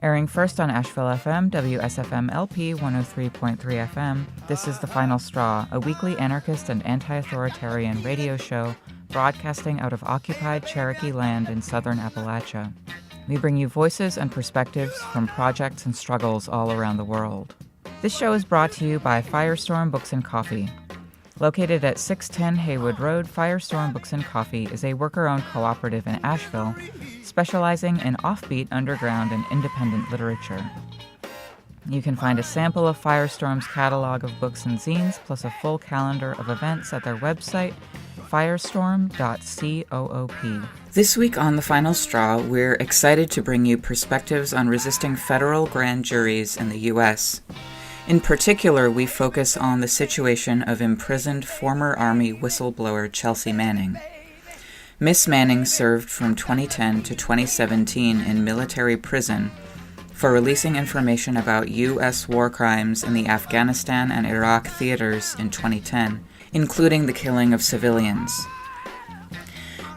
Airing first on Asheville FM, WSFM LP 103.3 FM, this is The Final Straw, a weekly anarchist and anti-authoritarian radio show broadcasting out of occupied Cherokee land in southern Appalachia. We bring you voices and perspectives from projects and struggles all around the world. This show is brought to you by Firestorm Books and Coffee. Located at 610 Haywood Road, Firestorm Books and Coffee is a worker-owned cooperative in Asheville, specializing in offbeat, underground, and independent literature. You can find a sample of Firestorm's catalog of books and zines, plus a full calendar of events at their website, firestorm.coop. This week on The Final Straw, we're excited to bring you perspectives on resisting federal grand juries in the U.S. In particular, we focus on the situation of imprisoned former Army whistleblower Chelsea Manning. Miss Manning served from 2010 to 2017 in military prison for releasing information about U.S. war crimes in the Afghanistan and Iraq theaters in 2010, including the killing of civilians.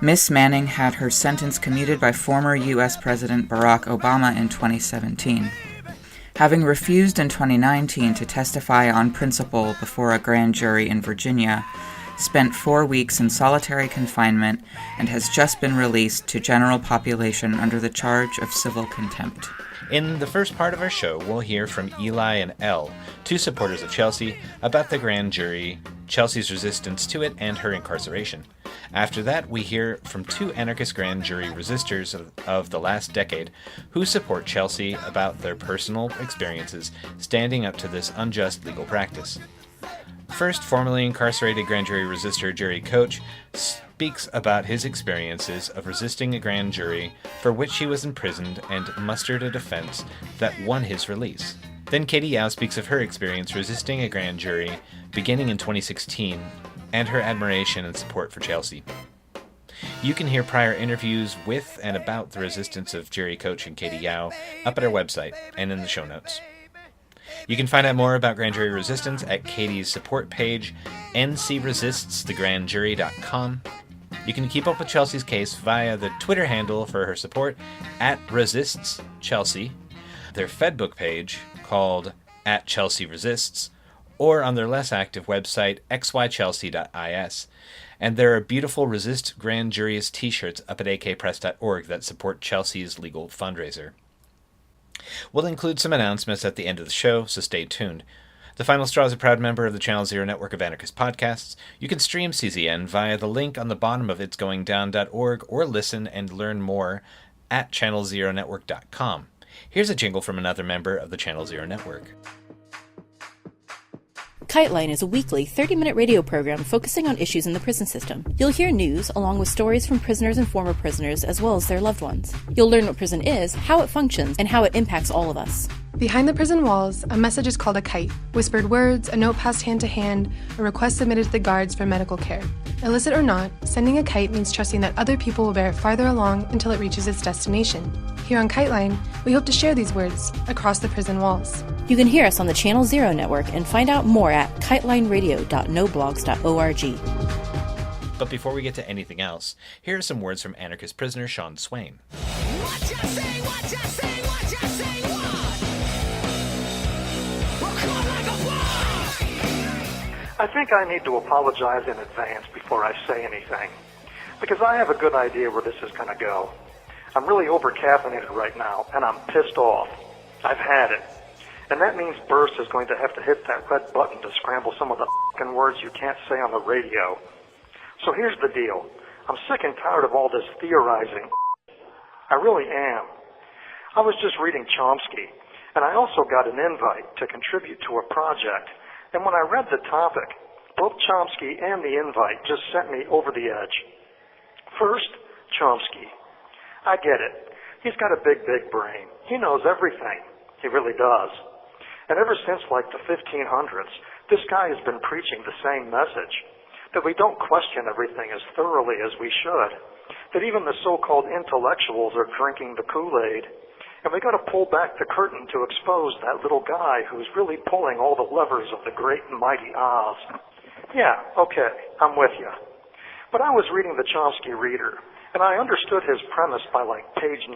Miss Manning had her sentence commuted by former U.S. President Barack Obama in 2017. Having refused in 2019 to testify on principle before a grand jury in Virginia, spent 4 weeks in solitary confinement and has just been released to general population under the charge of civil contempt. In the first part of our show, we'll hear from Eli and Elle, two supporters of Chelsea, about the grand jury, Chelsea's resistance to it, and her incarceration. After that, we hear from two anarchist grand jury resistors of the last decade who support Chelsea about their personal experiences standing up to this unjust legal practice. First, formerly incarcerated grand jury resistor Jerry Coach speaks about his experiences of resisting a grand jury for which he was imprisoned and mustered a defense that won his release. Then Katie Yao speaks of her experience resisting a grand jury beginning in 2016 and her admiration and support for Chelsea. You can hear prior interviews with and about the resistance of Jerry Coach and Katie Yao up at our website and in the show notes. You can find out more about grand jury resistance at Katie's support page, ncresiststhegrandjury.com. You can keep up with Chelsea's case via the Twitter handle for her support, @resistschelsea, their Fedbook page called @ChelseaResists, or on their less active website, xychelsea.is. And there are beautiful Resist Grand Juries t-shirts up at akpress.org that support Chelsea's legal fundraiser. We'll include some announcements at the end of the show, so stay tuned. The Final Straw is a proud member of the Channel Zero network of anarchist podcasts. You can stream CZN via the link on the bottom of itsgoingdown.org or listen and learn more at channelzeronetwork.com. Here's a jingle from another member of the Channel Zero network. KiteLine is a weekly 30-minute radio program focusing on issues in the prison system. You'll hear news along with stories from prisoners and former prisoners as well as their loved ones. You'll learn what prison is, how it functions, and how it impacts all of us. Behind the prison walls, a message is called a kite. Whispered words, a note passed hand to hand, a request submitted to the guards for medical care. Illicit or not, sending a kite means trusting that other people will bear it farther along until it reaches its destination. Here on KiteLine, we hope to share these words across the prison walls. You can hear us on the Channel Zero network and find out more at kitelineradio.noblogs.org. But before we get to anything else, here are some words from anarchist prisoner Sean Swain. What you say, what you say, what you say, what? We'll call like a fly. I think I need to apologize in advance before I say anything, because I have a good idea where this is going to go. I'm really over-caffeinated right now, and I'm pissed off. I've had it. And that means Burst is going to have to hit that red button to scramble some of the f***ing words you can't say on the radio. So here's the deal. I'm sick and tired of all this theorizing. I really am. I was just reading Chomsky, and I also got an invite to contribute to a project. And when I read the topic, both Chomsky and the invite just sent me over the edge. First, Chomsky. I get it. He's got a big, big brain. He knows everything. He really does. And ever since like the 1500s, this guy has been preaching the same message, that we don't question everything as thoroughly as we should, that even the so-called intellectuals are drinking the Kool-Aid, and we got to pull back the curtain to expose that little guy who's really pulling all the levers of the great and mighty Oz. Yeah, okay, I'm with you. But I was reading the Chomsky Reader, and I understood his premise by like page 9.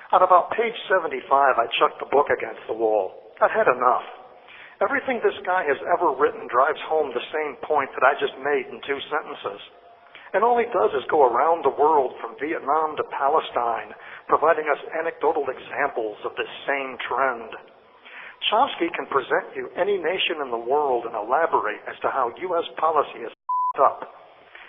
On about page 75, I chucked the book against the wall. I'd had enough. Everything this guy has ever written drives home the same point that I just made in 2 sentences. And all he does is go around the world from Vietnam to Palestine, providing us anecdotal examples of this same trend. Chomsky can present you any nation in the world and elaborate as to how U.S. policy is up,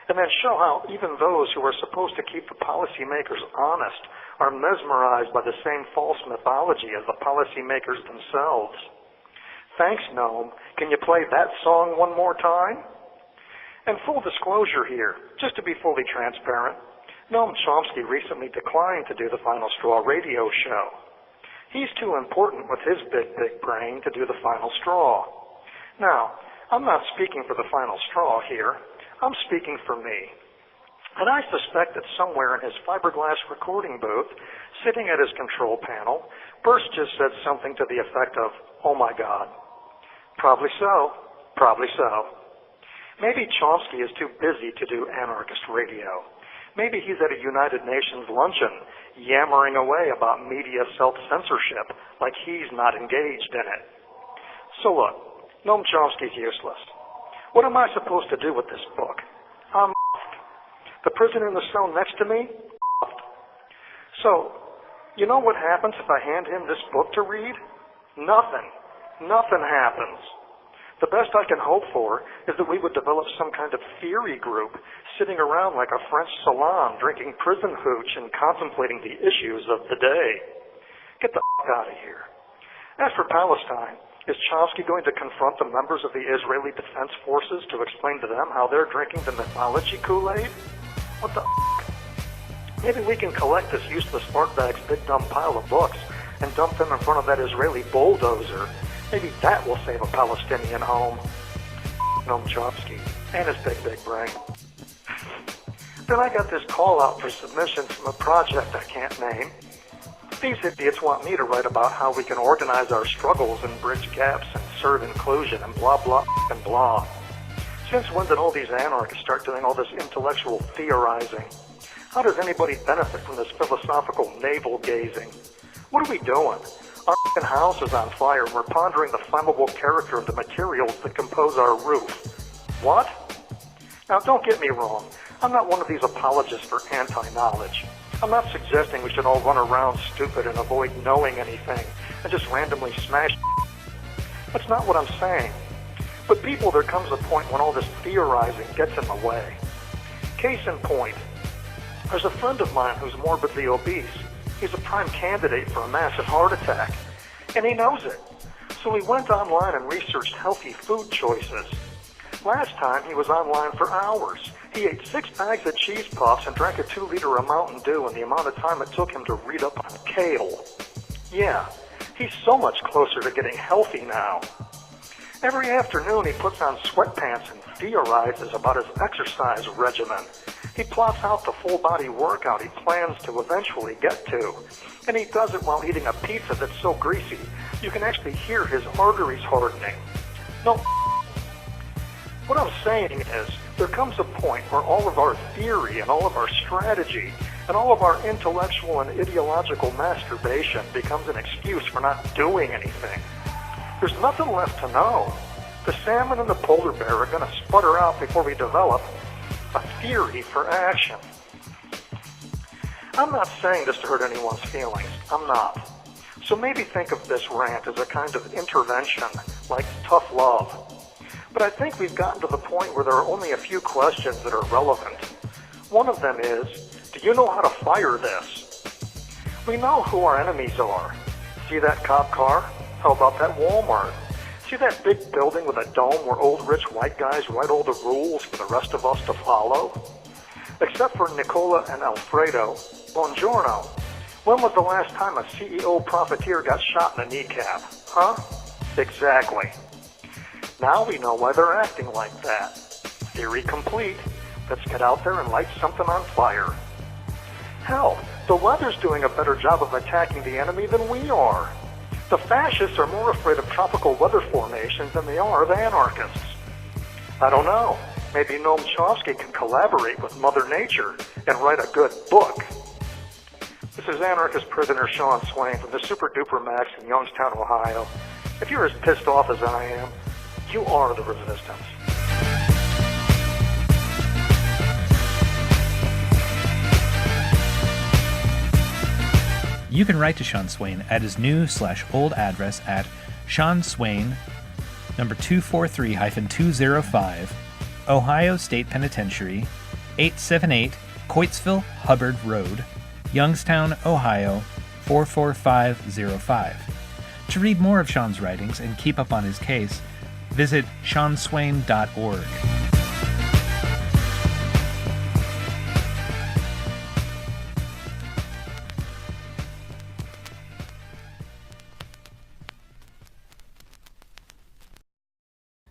and then show how even those who are supposed to keep the policymakers honest are mesmerized by the same false mythology as the policymakers themselves. Thanks, Noam. Can you play that song one more time? And full disclosure here, just to be fully transparent, Noam Chomsky recently declined to do the Final Straw radio show. He's too important with his big brain to do the final straw. Now, I'm not speaking for the final straw here. I'm speaking for me. And I suspect that somewhere in his fiberglass recording booth, sitting at his control panel, Burst just said something to the effect of, "Oh my God." Probably so. Probably so. Maybe Chomsky is too busy to do anarchist radio. Maybe he's at a United Nations luncheon, yammering away about media self-censorship like he's not engaged in it. So look, Noam Chomsky's useless. What am I supposed to do with this book? I'm the prisoner in the cell next to me? So, you know what happens if I hand him this book to read? Nothing. Nothing happens. The best I can hope for is that we would develop some kind of theory group sitting around like a French salon drinking prison hooch and contemplating the issues of the day. Get the out of here. As for Palestine, is Chomsky going to confront the members of the Israeli Defense Forces to explain to them how they're drinking the mythology Kool-Aid? What the Maybe we can collect this useless fartbag's big dumb pile of books and dump them in front of that Israeli bulldozer. Maybe that will save a Palestinian home. Noam Chomsky and his big brain. Then I got this call out for submissions from a project I can't name. These idiots want me to write about how we can organize our struggles and bridge gaps and serve inclusion and blah blah and blah. Since when did all these anarchists start doing all this intellectual theorizing? How does anybody benefit from this philosophical navel-gazing? What are we doing? Our house is on fire and we're pondering the flammable character of the materials that compose our roof. What? Now don't get me wrong. I'm not one of these apologists for anti-knowledge. I'm not suggesting we should all run around stupid and avoid knowing anything and just randomly smash. That's not what I'm saying. But people, there comes a point when all this theorizing gets in the way. Case in point, there's a friend of mine who's morbidly obese. He's a prime candidate for a massive heart attack, and he knows it. So he went online and researched healthy food choices. Last time, he was online for hours. He ate 6 bags of cheese puffs and drank a 2-liter of Mountain Dew in the amount of time it took him to read up on kale. Yeah, he's so much closer to getting healthy now. Every afternoon, he puts on sweatpants and theorizes about his exercise regimen. He plots out the full-body workout he plans to eventually get to. And he does it while eating a pizza that's so greasy, you can actually hear his arteries hardening. No, what I'm saying is, there comes a point where all of our theory and all of our strategy and all of our intellectual and ideological masturbation becomes an excuse for not doing anything. There's nothing left to know. The salmon and the polar bear are going to sputter out before we develop a theory for action. I'm not saying this to hurt anyone's feelings. I'm not. So maybe think of this rant as a kind of intervention, like tough love. But I think we've gotten to the point where there are only a few questions that are relevant. One of them is, do you know how to fire this? We know who our enemies are. See that cop car? How about that Walmart? See that big building with a dome where old rich white guys write all the rules for the rest of us to follow? Except for Nicola and Alfredo, buongiorno. When was the last time a CEO profiteer got shot in the kneecap? Huh? Exactly. Now we know why they're acting like that. Theory complete. Let's get out there and light something on fire. Hell, the weather's doing a better job of attacking the enemy than we are. The fascists are more afraid of tropical weather formations than they are of anarchists. I don't know. Maybe Noam Chomsky can collaborate with Mother Nature and write a good book. This is anarchist prisoner Sean Swain from the Super Duper Max in Youngstown, Ohio. If you're as pissed off as I am, you are the resistance. You can write to Sean Swain at his new/old address at Sean Swain, number 243-205, Ohio State Penitentiary, 878 Coatesville Hubbard Road, Youngstown, Ohio, 44505. To read more of Sean's writings and keep up on his case, visit seanswain.org.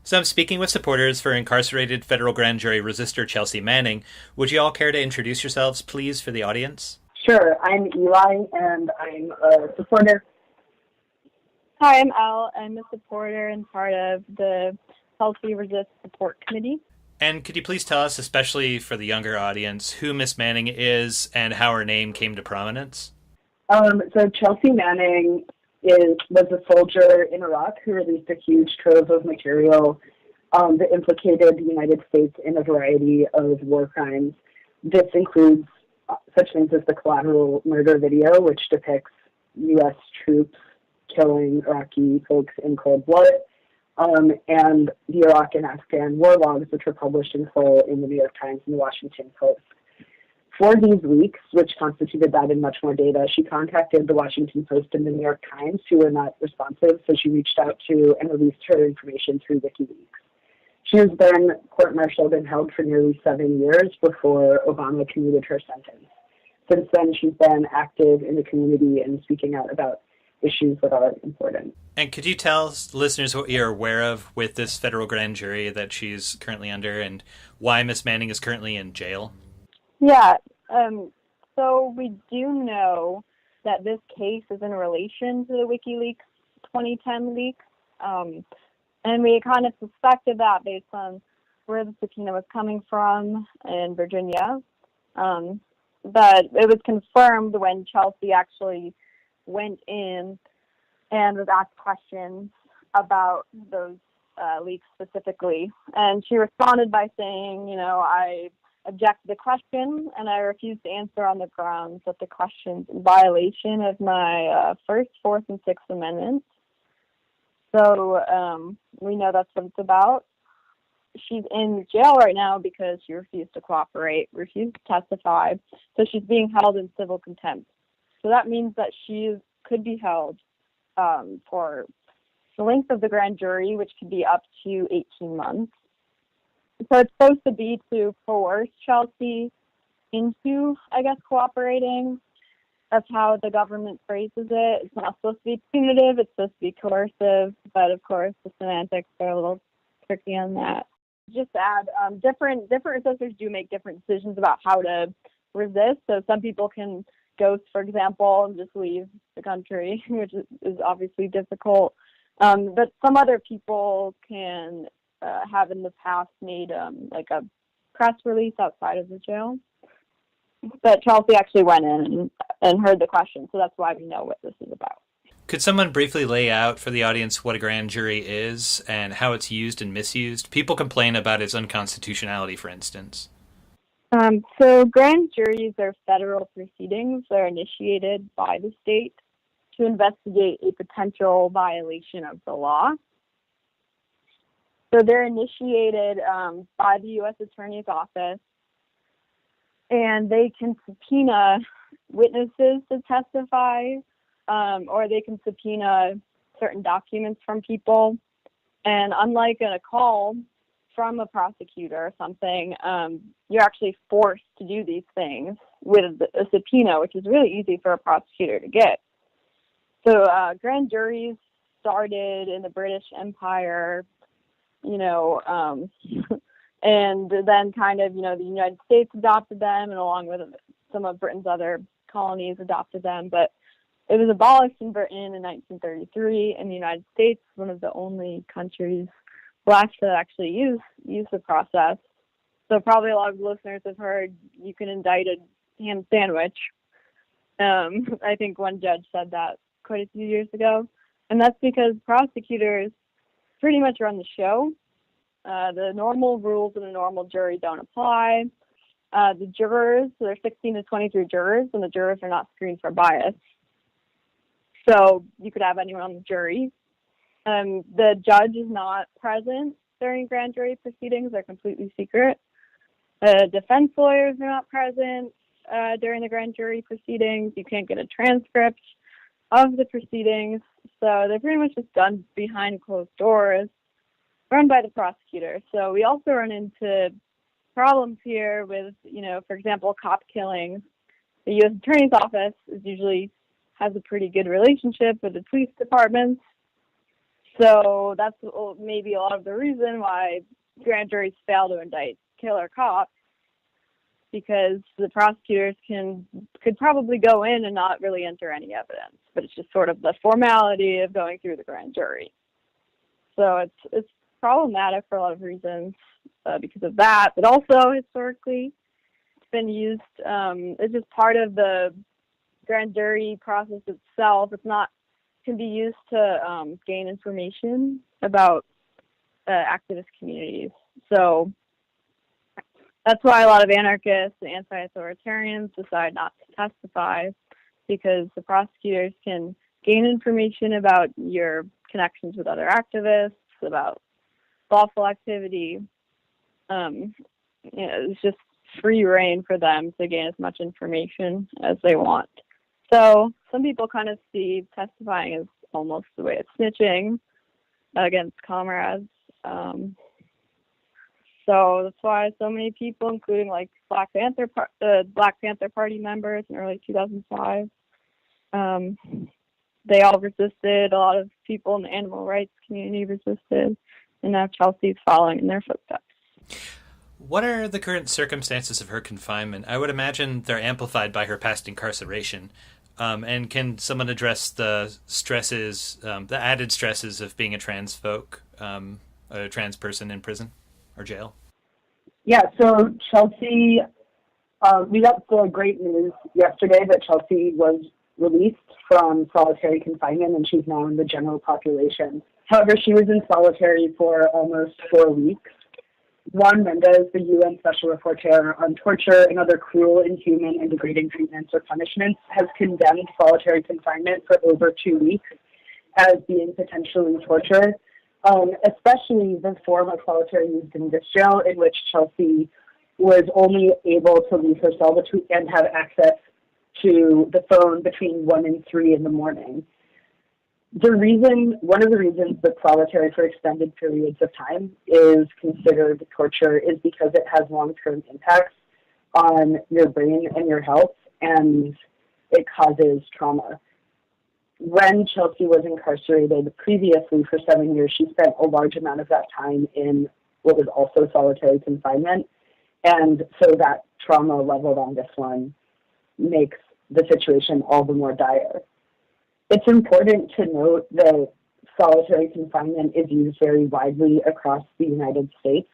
So I'm speaking with supporters for incarcerated federal grand jury resister Chelsea Manning. Would you all care to introduce yourselves, please, for the audience? Sure. I'm Eli, and I'm a supporter. Hi, I'm Elle. I'm a supporter and part of the Chelsea Resist Support Committee. And could you please tell us, especially for the younger audience, who Miss Manning is and how her name came to prominence? So Chelsea Manning was a soldier in Iraq who released a huge trove of material that implicated the United States in a variety of war crimes. This includes such things as the collateral murder video, which depicts U.S. troops killing Iraqi folks in cold blood, and the Iraq and Afghan war logs, which were published in full in the New York Times and the Washington Post. For these leaks, which constituted that and much more data, she contacted the Washington Post and the New York Times, who were not responsive, so she reached out to and released her information through WikiLeaks. She was then court-martialed and held for nearly 7 years before Obama commuted her sentence. Since then, she's been active in the community and speaking out about issues that are important. And could you tell listeners what you're aware of with this federal grand jury that she's currently under and why Miss Manning is currently in jail? Yeah, so we do know that this case is in relation to the WikiLeaks 2010 leaks, and we kind of suspected that based on where the subpoena was coming from in Virginia, but it was confirmed when Chelsea actually went in and was asked questions about those leaks specifically, and she responded by saying, I object to the question, and I refuse to answer on the grounds that the question's in violation of my First, Fourth, and Sixth Amendments. So we know that's what it's about. She's in jail right now because she refused to cooperate, refused to testify, so she's being held in civil contempt. So that means that she could be held for the length of the grand jury, which could be up to 18 months. So it's supposed to be to coerce Chelsea into, cooperating. That's how the government phrases it. It's not supposed to be punitive, it's supposed to be coercive, but of course the semantics are a little tricky on that. Just to add, different resistors do make different decisions about how to resist. So some people can ghost, for example, and just leave the country, which is obviously difficult. But some other people can have in the past made a press release outside of the jail. But Chelsea actually went in and heard the question, so that's why we know what this is about. Could someone briefly lay out for the audience what a grand jury is and how it's used and misused? People complain about its unconstitutionality, for instance. So grand juries are federal proceedings that are initiated by the state to investigate a potential violation of the law. So they're initiated by the U.S. Attorney's Office, and they can subpoena witnesses to testify, or they can subpoena certain documents from people. And unlike in a call from a prosecutor or something, you're actually forced to do these things with a subpoena, which is really easy for a prosecutor to get. So grand juries started in the British Empire, and then kind of, the United States adopted them, and along with some of Britain's other colonies adopted them. But it was abolished in Britain in 1933, and the United States, one of the only countries left that actually use the process. So probably a lot of listeners have heard you can indict a ham sandwich. I think one judge said that quite a few years ago. And that's because prosecutors pretty much run the show. The normal rules in a normal jury don't apply. The jurors, so there are 16 to 23 jurors, and the jurors are not screened for bias. So you could have anyone on the jury. The judge is not present during grand jury proceedings. They're completely secret. Defense lawyers are not present during the grand jury proceedings. You can't get a transcript of the proceedings. So they're pretty much just done behind closed doors, run by the prosecutor. So we also run into problems here with, for example, cop killings. The U.S. Attorney's Office usually has a pretty good relationship with the police departments. So that's maybe a lot of the reason why grand juries fail to indict killer cops, because the prosecutors could probably go in and not really enter any evidence, but it's just sort of the formality of going through the grand jury. So it's problematic for a lot of reasons because of that, but also historically it's been used it's just part of the grand jury process itself. Can be used to gain information about activist communities. So that's why a lot of anarchists and anti-authoritarians decide not to testify, because the prosecutors can gain information about your connections with other activists, about lawful activity. It's just free reign for them to gain as much information as they want. So some people kind of see testifying as almost the way it's snitching against comrades. So that's why so many people, including like Black Panther Party members in early 2005, they all resisted. A lot of people in the animal rights community resisted, and now Chelsea's following in their footsteps. What are the current circumstances of her confinement? I would imagine they're amplified by her past incarceration. And can someone address the stresses, the added stresses of being a trans person in prison or jail? Yeah, so Chelsea, we got the great news yesterday that Chelsea was released from solitary confinement and she's now in the general population. However, she was in solitary for almost 4 weeks. Juan Mendez, the UN Special Rapporteur on torture and other cruel, inhuman, and degrading treatments or punishments, has condemned solitary confinement for over 2 weeks as being potentially torture, especially the form of solitary used in this jail, in which Chelsea was only able to leave her cell and have access to the phone between 1 and 3 in the morning. One of the reasons that solitary for extended periods of time is considered torture is because it has long-term impacts on your brain and your health, and it causes trauma. When Chelsea was incarcerated previously for 7 years, she spent a large amount of that time in what was also solitary confinement, and so that trauma leveled on this one makes the situation all the more dire. It's important to note that solitary confinement is used very widely across the United States.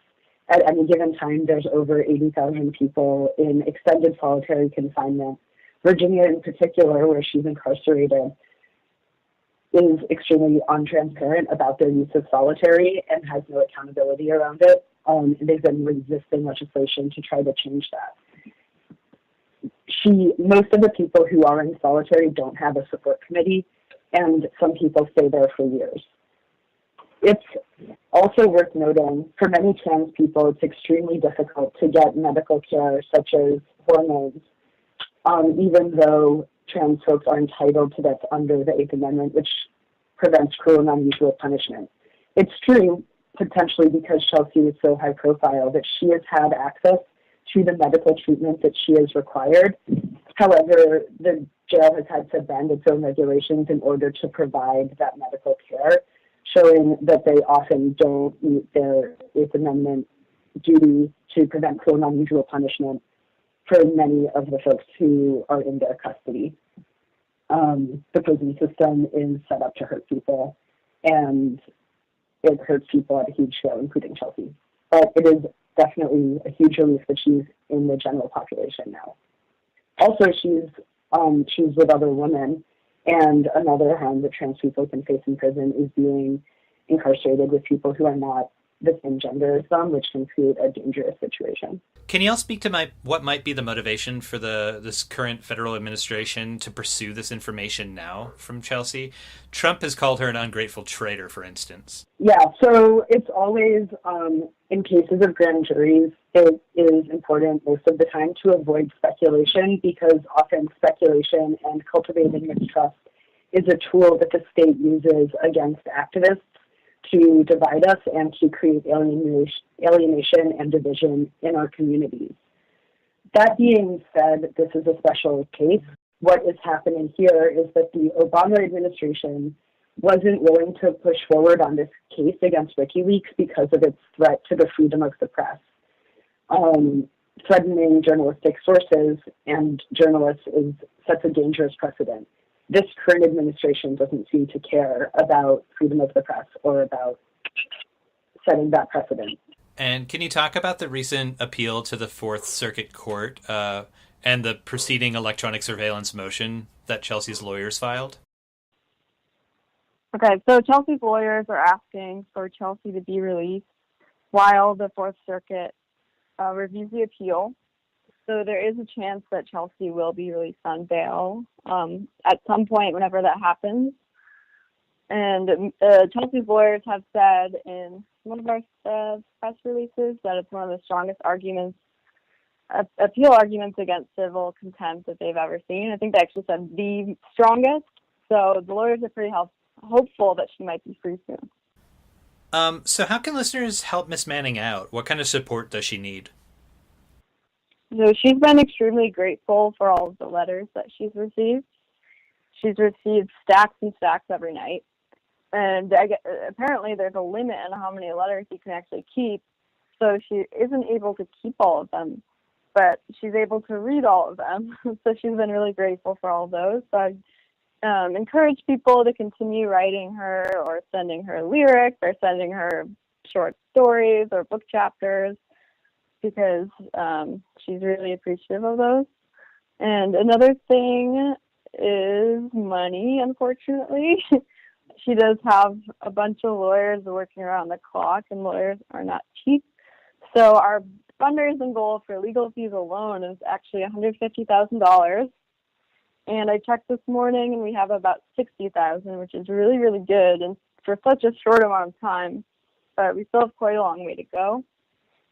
At any given time, there's over 80,000 people in extended solitary confinement. Virginia, in particular, where she's incarcerated, is extremely untransparent about their use of solitary and has no accountability around it. They've been resisting legislation to try to change that. Most of the people who are in solitary don't have a support committee, and some people stay there for years. It's also worth noting, for many trans people, it's extremely difficult to get medical care, such as hormones, even though trans folks are entitled to this under the 8th Amendment, which prevents cruel and unusual punishment. It's true, potentially because Chelsea is so high profile, that she has had access to the medical treatment that she has required. However, the jail has had to bend its own regulations in order to provide that medical care, showing that they often don't meet their 8th Amendment duty to prevent cruel and unusual punishment for many of the folks who are in their custody. The prison system is set up to hurt people, and it hurts people at a huge scale, including Chelsea. But it is definitely a huge relief that she's in the general population now. Also, she's she's with other women. And another harm that trans people can face in prison is being incarcerated with people who are not the same gender as them, which can create a dangerous situation. Can you all speak to what might be the motivation for this current federal administration to pursue this information now from Chelsea? Trump has called her an ungrateful traitor, for instance. Yeah, so it's always, in cases of grand juries, it is important most of the time to avoid speculation, because often speculation and cultivating mistrust is a tool that the state uses against activists to divide us and to create alienation and division in our communities. That being said, this is a special case. What is happening here is that the Obama administration wasn't willing to push forward on this case against WikiLeaks because of its threat to the freedom of the press. Threatening journalistic sources and journalists sets a dangerous precedent. This current administration doesn't seem to care about freedom of the press or about setting that precedent. And can you talk about the recent appeal to the Fourth Circuit Court and the preceding electronic surveillance motion that Chelsea's lawyers filed? Okay, so Chelsea's lawyers are asking for Chelsea to be released while the Fourth Circuit reviews the appeal. So there is a chance that Chelsea will be released on bail at some point whenever that happens. And Chelsea's lawyers have said in one of our press releases that it's one of the strongest appeal arguments against civil contempt that they've ever seen. I think they actually said the strongest. So the lawyers are pretty hopeful that she might be free soon. So how can listeners help Miss Manning out? What kind of support does she need? So she's been extremely grateful for all of the letters that she's received. She's received stacks and stacks every night. And apparently there's a limit on how many letters you can actually keep. So she isn't able to keep all of them, but she's able to read all of them. So she's been really grateful for all of those. So I encourage people to continue writing her or sending her lyrics or sending her short stories or book chapters, because she's really appreciative of those. And another thing is money, unfortunately. She does have a bunch of lawyers working around the clock, and lawyers are not cheap. So our fundraising goal for legal fees alone is actually $150,000. And I checked this morning, and we have about $60,000, which is really, really good, and for such a short amount of time. But we still have quite a long way to go.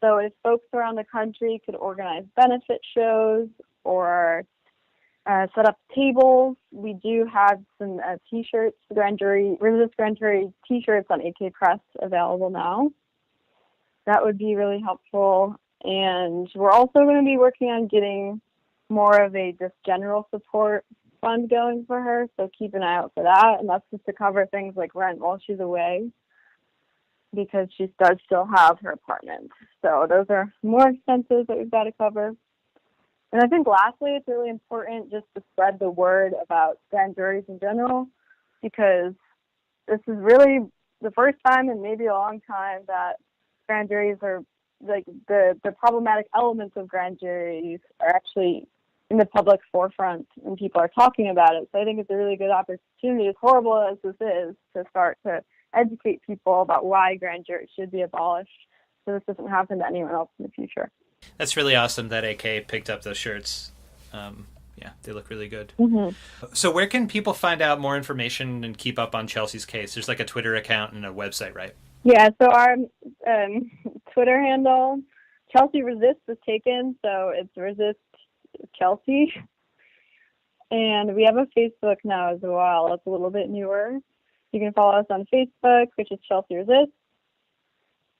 So if folks around the country could organize benefit shows or set up tables, we do have some T-shirts, Resist Grand Jury T-shirts on AK Press available now. That would be really helpful. And we're also going to be working on getting more of a just general support fund going for her, so keep an eye out for that. And that's just to cover things like rent while she's away, because she does still have her apartment. So those are more expenses that we've got to cover. And I think lastly, it's really important just to spread the word about grand juries in general, because this is really the first time in maybe a long time that grand juries are, like, the problematic elements of grand juries are actually in the public forefront and people are talking about it. So I think it's a really good opportunity, as horrible as this is, to start to educate people about why grand juries should be abolished, so this doesn't happen to anyone else in the future. That's really awesome that AK picked up those shirts. Yeah, they look really good. Mm-hmm. So where can people find out more information and keep up on Chelsea's case? There's like a Twitter account and a website, right? Yeah, so our Twitter handle, Chelsea Resist, was taken, so it's Resist Chelsea. And we have a Facebook now as well. It's a little bit newer. You can follow us on Facebook, which is Chelsea Resist.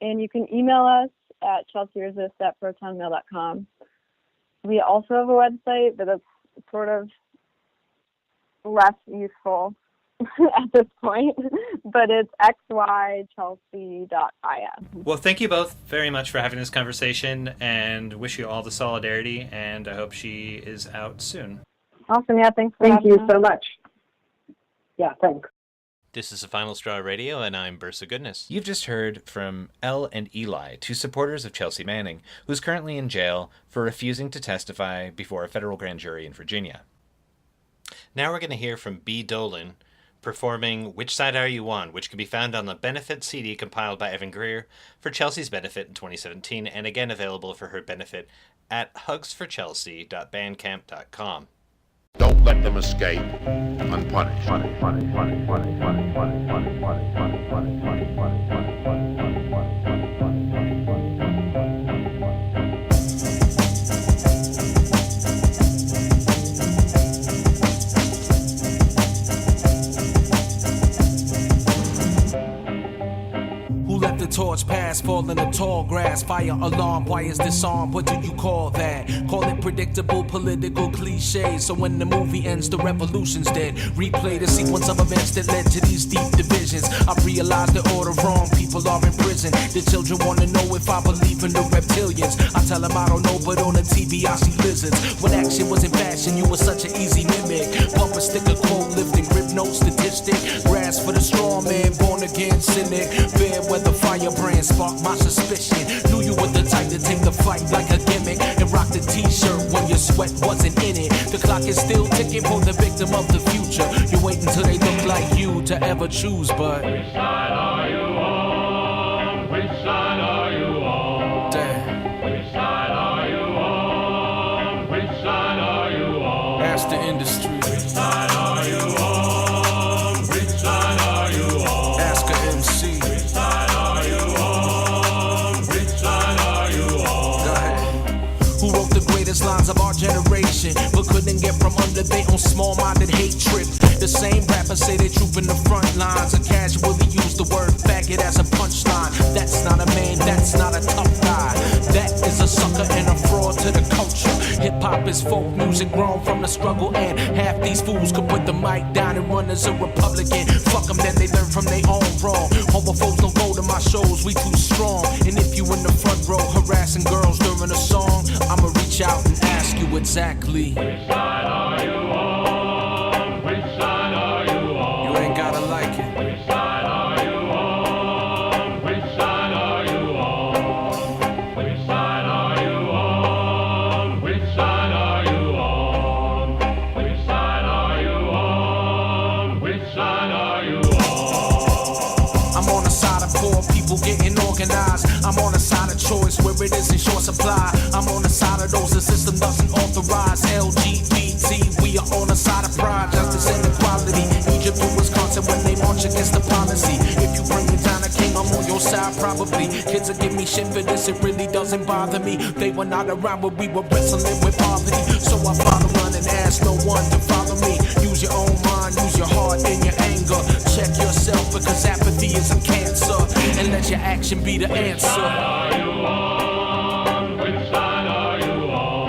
And you can email us at chelsearesist@protonmail.com. We also have a website, but it's sort of less useful at this point, but it's xychelsea.is. Well, thank you both very much for having this conversation, and wish you all the solidarity, and I hope she is out soon. Awesome. Yeah, thanks for Thank having you us. so much. Yeah, thanks. This is the Final Straw Radio, and I'm Bursa Goodness. You've just heard from Elle and Eli, two supporters of Chelsea Manning, who's currently in jail for refusing to testify before a federal grand jury in Virginia. Now we're going to hear from B. Dolan performing Which Side Are You On?, which can be found on the benefit CD compiled by Evan Greer for Chelsea's benefit in 2017, and again available for her benefit at hugsforchelsea.bandcamp.com. Don't let them escape unpunished. The torch pass, fall in the tall grass, fire alarm, wires disarmed, what do you call that? Call it predictable political cliche, so when the movie ends the revolution's dead. Replay the sequence of events that led to these deep divisions. I realized the order wrong, people are in prison. The children want to know if I believe in the reptilians. I tell them I don't know, but on the TV I see lizards. When action was in fashion, you were such an easy mimic. Bumper sticker, quote lifting, grip note statistic. Grasp for the strong man, born again cynic. Fair weather firebrand sparked my suspicion. Knew you were the type to take the fight like a gimmick and rock the t-shirt when your sweat wasn't in it. The clock is still ticking for the victim of the future. You wait until they look like you to ever choose, but which side are you on? Which side are you on? Damn. Which side are you on? Which side are you on? Ask the industry. Which side are you on? Which side are you on? Ask a MC. Which side are you on? Which side are you on? Go ahead. Who wrote the greatest lines of our generation, but couldn't get from under their own small-minded hate trip? The same rappers say they troop in the front lines and casually use the word faggot as a punchline. That's not a man, that's not a tough guy. That is a sucker and a fraud to the culture. Hip-hop is folk music grown from the struggle, and half these fools could put the mic down and run as a Republican. Fuck them, then they learn from their own wrong. Homophobes don't go to my shows, we too strong. And if you in the front row harassing girls during a song, I'ma reach out and ask you exactly. Which side are you on? Which side are you on? You ain't gotta like it. Which side are you on? Which side are you on? Which side are you on? Which side are you on? Which side are you on? Which side are you on? I'm on the side of poor people getting organized. I'm on the side of choice where it is in short supply. I'm on the side of those the system doesn't authorize. LGBT, we are on the side of pride, justice and equality. Egypt to Wisconsin when they march against the policy. If you bring it down a king, I'm on your side probably. Kids will give me shit for this, it really doesn't bother me. They were not around when we were wrestling with poverty, so I follow none and ask no one to follow me. Use your own mind, use your heart and your anger. Check yourself because apathy is a cancer, and let your action be the answer. Which side are you on? Which side are you on?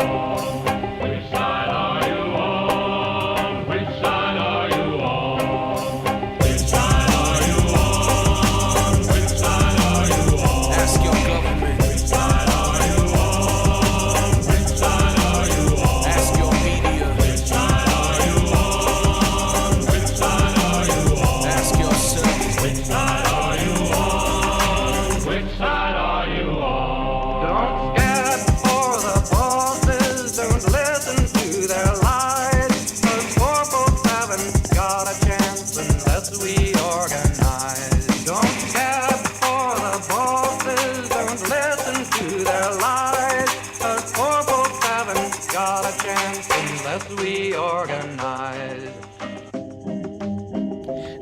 Which side are you on? Which side are you on? Which side are you on? Which side are you on? Ask your government. Which side are you on? Which side are you on? Ask your media. Which side are you on? Which side are you on? Ask yourself. Which side are you on? Which side are you on? Don't scared for the bosses, don't listen to their lies. 'Cause poor folks haven't got a chance unless we organize. Don't scared for the bosses, don't listen to their lies. 'Cause poor folks haven't got a chance unless we organize.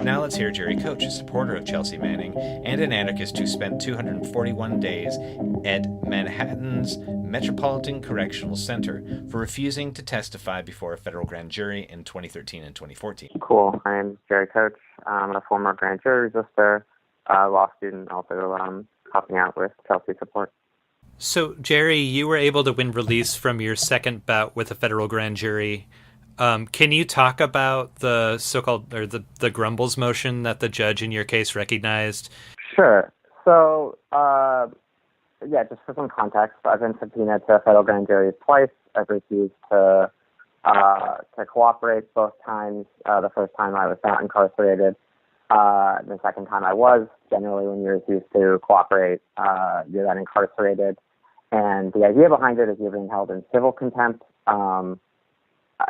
Now let's hear Jerry Coach, a supporter of Chelsea Manning and an anarchist who spent 241 days at Manhattan's Metropolitan Correctional Center for refusing to testify before a federal grand jury in 2013 and 2014. Cool. My name is Jerry Coach. I'm a former grand jury resistor, law student, also helping out with Chelsea support. So, Jerry, you were able to win release from your second bout with a federal grand jury. Can you talk about the so-called, or the grumbles motion that the judge in your case recognized? Sure. So, just for some context, I've been subpoenaed to federal grand juries twice. I've refused to cooperate both times. The first time I was not incarcerated. The second time I was. Generally, when you refuse to cooperate, you're then incarcerated. And the idea behind it is you're being held in civil contempt.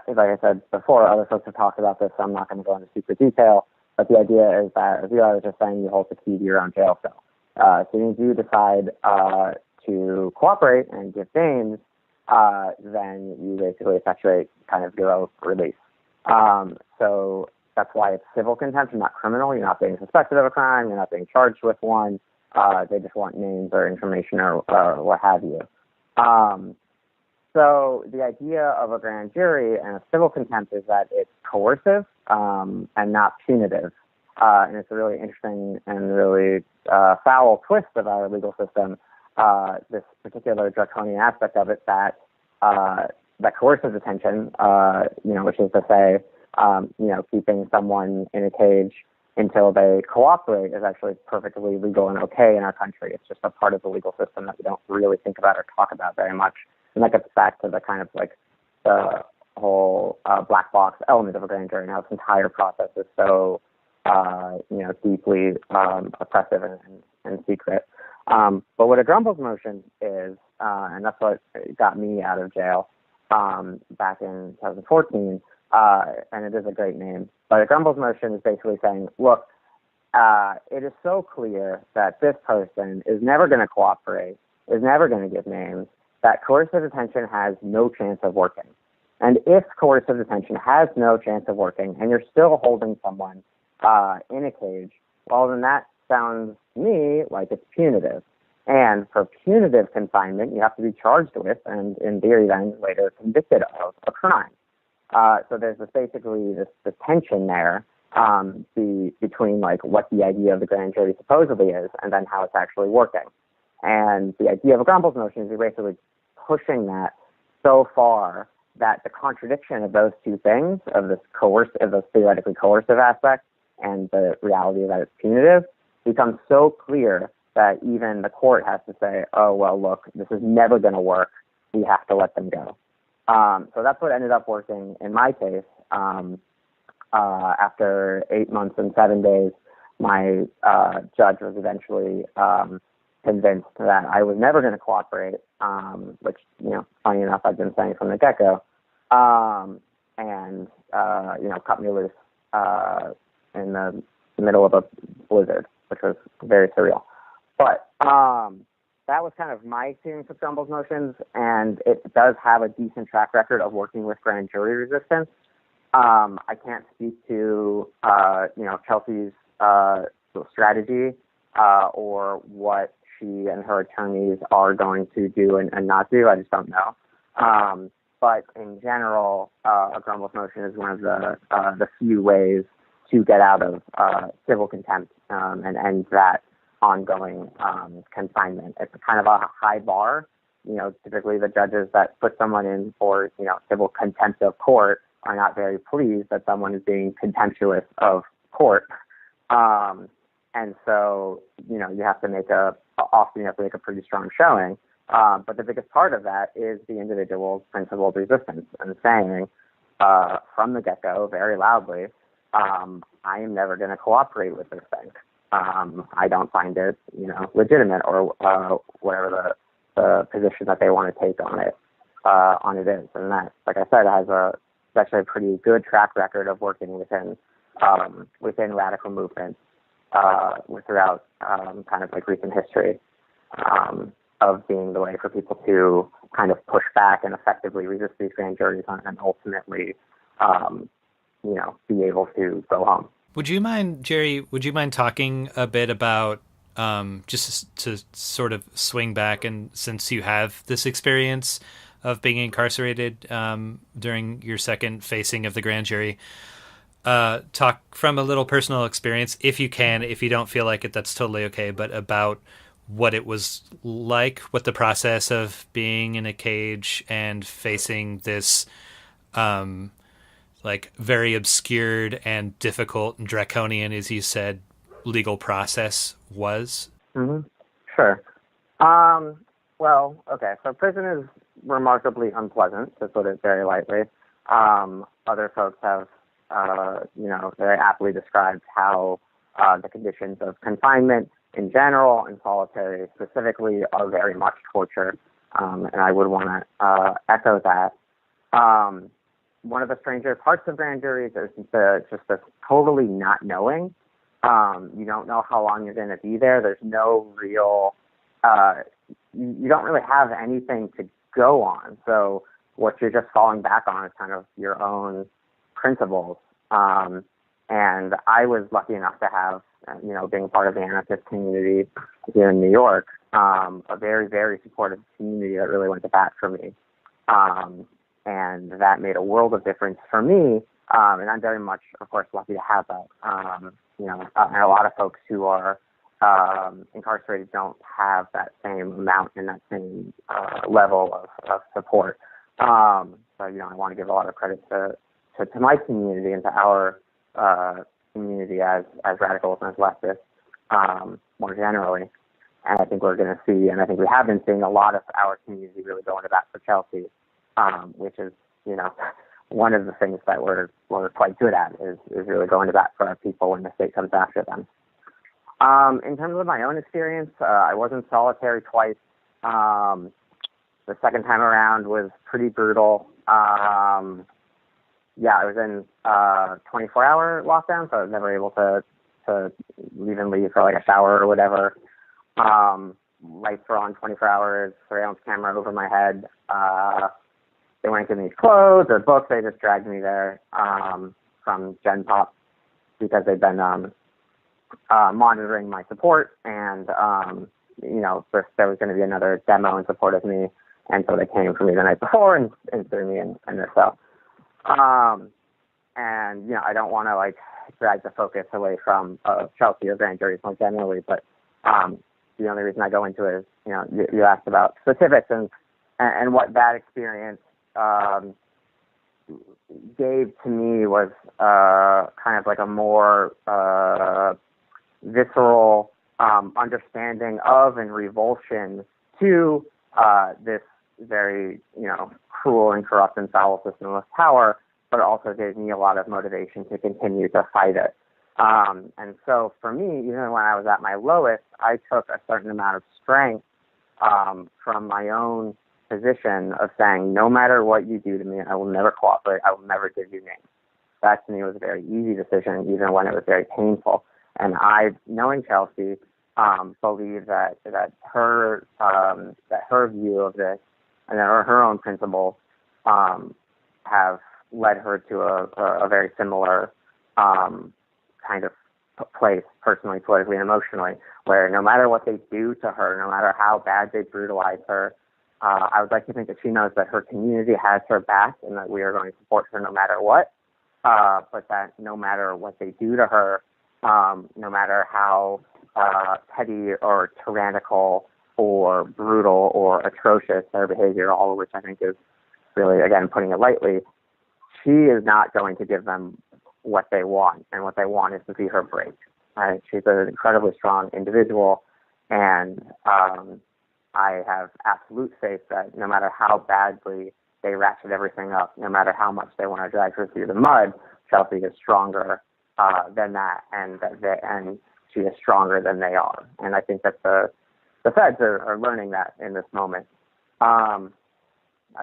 like I said before, other folks have talked about this, so I'm not going to go into super detail. But the idea is that, as you I was just saying, you hold the key to your own jail cell. As soon as you decide to cooperate and give names, then you basically effectuate kind of your own release. So that's why it's civil contempt and not criminal. You're not being suspected of a crime. You're not being charged with one. They just want names or information or what have you. So the idea of a grand jury and a civil contempt is that it's coercive and not punitive. And it's a really interesting and really foul twist of our legal system, this particular draconian aspect of it that coercive detention, which is to say, keeping someone in a cage until they cooperate is actually perfectly legal and okay in our country. It's just a part of the legal system that we don't really think about or talk about very much. And that gets back to the kind of like the whole black box element of a grand jury. Now, this entire process is so, deeply oppressive and secret. But what a Grumbles motion is, and that's what got me out of jail back in 2014, and it is a great name. But a Grumbles motion is basically saying, look, it is so clear that this person is never going to cooperate, is never going to give names, that coercive detention has no chance of working. And if coercive detention has no chance of working and you're still holding someone in a cage, well, then that sounds to me like it's punitive. And for punitive confinement, you have to be charged with and in theory then later convicted of a crime. So there's basically this tension there between like what the idea of the grand jury supposedly is and then how it's actually working. And the idea of a Grumbles motion is you're basically pushing that so far that the contradiction of those two things, of this theoretically coercive aspect and the reality that it's punitive, becomes so clear that even the court has to say, oh, well, look, this is never going to work. We have to let them go. So that's what ended up working in my case. After 8 months and 7 days, my judge was eventually convinced that I was never going to cooperate, which, funny enough, I've been saying from the get-go, and cut me loose in the middle of a blizzard, which was very surreal. But that was kind of my experience with Grumbles motions, and it does have a decent track record of working with grand jury resistance. I can't speak to, Chelsea's strategy or what she and her attorneys are going to do and not do. I just don't know. But in general, a Grumbles motion is one of the few ways to get out of civil contempt and end that ongoing confinement. It's kind of a high bar. Typically the judges that put someone in for, civil contempt of court are not very pleased that someone is being contemptuous of court. And so, you have to make often a pretty strong showing. But the biggest part of that is the individual's principled resistance and saying from the get-go very loudly, I am never going to cooperate with this thing. I don't find it, legitimate or whatever the position that they want to take on it is. And that, like I said, has actually a pretty good track record of working within radical movements throughout kind of like recent history of being the way for people to kind of push back and effectively resist these grand juries and ultimately, be able to go home. Would you mind, Jerry, talking a bit about, just to sort of swing back, and since you have this experience of being incarcerated during your second facing of the grand jury, talk from a little personal experience, if you can. If you don't feel like it, that's totally okay, but about what it was like, what the process of being in a cage and facing this very obscured and difficult and draconian, as you said, legal process was? Mm-hmm. Sure. Well, okay, so prison is remarkably unpleasant, to put it very lightly. Other folks have, very aptly described how the conditions of confinement in general and solitary specifically are very much torture, and I would want to echo that. one of the stranger parts of grand juries is just the totally not knowing. You don't know how long you're going to be there. There's no real, you don't really have anything to go on. So what you're just falling back on is kind of your own principles. And I was lucky enough to have, being part of the anarchist community here in New York, a very, very supportive community that really went to bat for me. And that made a world of difference for me. And I'm very much, of course, lucky to have that. And a lot of folks who are incarcerated don't have that same amount and that same level of support. So, I want to give a lot of credit to my community and to our community as radicals and as leftists more generally. And I think we're going to see, and I think we have been seeing a lot of our community really going to bat for Chelsea, which is, one of the things that we're quite good at is really going to bat for our people when the state comes after them. In terms of my own experience, I was in solitary twice. The second time around was pretty brutal. I was in 24-hour lockdown, so I was never able to even leave for like a shower or whatever. Lights were on 24 hours, surveillance camera over my head. They wouldn't give me clothes or books. They just dragged me there from Gen Pop because they've been monitoring my support, and first there was going to be another demo in support of me, and so they came for me the night before and threw me in their cell. I don't want to drag the focus away from Chelsea or grand juries more generally, but the only reason I go into it is you asked about specifics and what that experience gave to me was kind of like a more visceral understanding of and revulsion to this very cruel and corrupt and foul system of power, but it also gave me a lot of motivation to continue to fight it. And so for me, even when I was at my lowest, I took a certain amount of strength from my own position of saying, no matter what you do to me, I will never cooperate. I will never give you names. That to me was a very easy decision, even when it was very painful. And I, knowing Chelsea, believe that her view of this and her own principles have led her to a very similar kind of place, personally, politically, and emotionally, where no matter what they do to her, no matter how bad they brutalize her, I would like to think that she knows that her community has her back and that we are going to support her no matter what, but that no matter what they do to her, no matter how petty or tyrannical or brutal or atrocious their behavior, all of which I think is really, again, putting it lightly, she is not going to give them what they want, and what they want is to see her break. Right? She's an incredibly strong individual, and I have absolute faith that no matter how badly they ratchet everything up, no matter how much they want to drag her through the mud, Chelsea is stronger than that, and she is stronger than they are. And I think that the feds are learning that in this moment. I've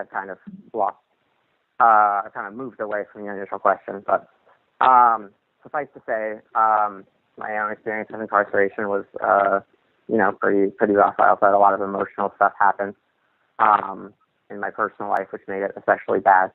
kind of moved away from your initial question, but suffice to say, my own experience of incarceration was, pretty rough. I also had a lot of emotional stuff happen in my personal life, which made it especially bad.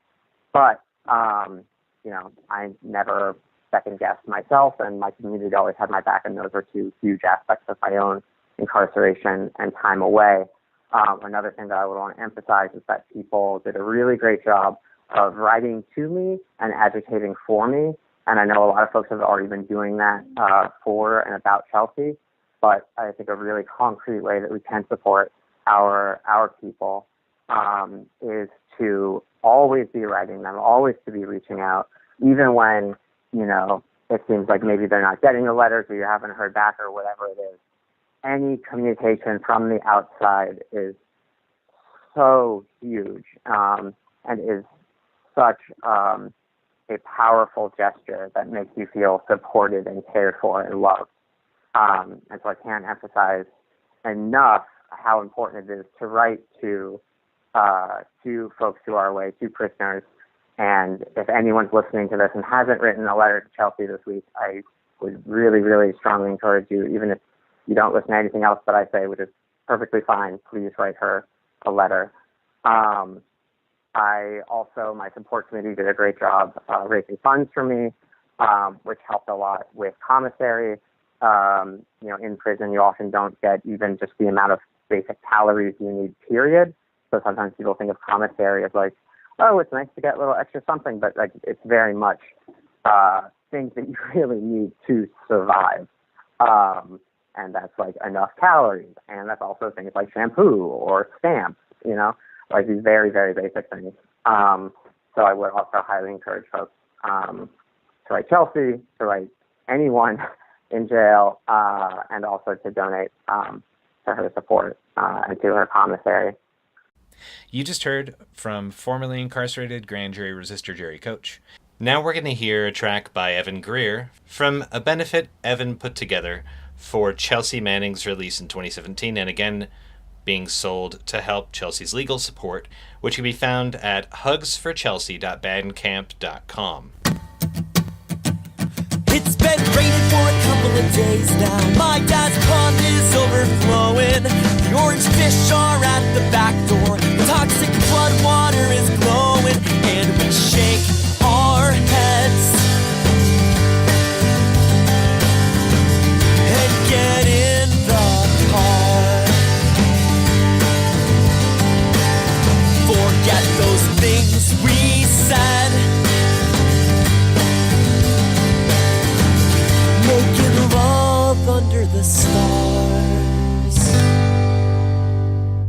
But, I never second-guessed myself, and my community always had my back, and those were two huge aspects of my own incarceration and time away. Another thing that I would want to emphasize is that people did a really great job of writing to me and advocating for me. And I know a lot of folks have already been doing that for and about Chelsea. But I think a really concrete way that we can support our people is to always be writing them, always to be reaching out, even when, it seems like maybe they're not getting the letters or you haven't heard back or whatever it is. Any communication from the outside is so huge and is such a powerful gesture that makes you feel supported and cared for and loved. And so I can't emphasize enough how important it is to write to folks who are away, to prisoners, And if anyone's listening to this and hasn't written a letter to Chelsea this week, I would really, really strongly encourage you, even if you don't listen to anything else that I say, which is perfectly fine, please write her a letter. My support committee did a great job raising funds for me, which helped a lot with commissary. In prison, you often don't get even just the amount of basic calories you need, period. So sometimes people think of commissary as like, oh, it's nice to get a little extra something, but like it's very much things that you really need to survive. And that's like enough calories. And that's also things like shampoo or stamps, like these very, very basic things. So I would also highly encourage folks to write Chelsea, to write anyone in jail, and also to donate to her support and to her commissary. You just heard from formerly incarcerated grand jury resistor Jerry Coach. Now we're going to hear a track by Evan Greer from a benefit Evan put together for Chelsea Manning's release in 2017, and again being sold to help Chelsea's legal support, which can be found at hugsforchelsea.bandcamp.com. It's been raining for a couple of days now. My dad's pond is overflowing. The orange fish are at the back door. The toxic flood water is glowing. And we shake our heads and get in the car. Forget those things we said. Making love under the stars.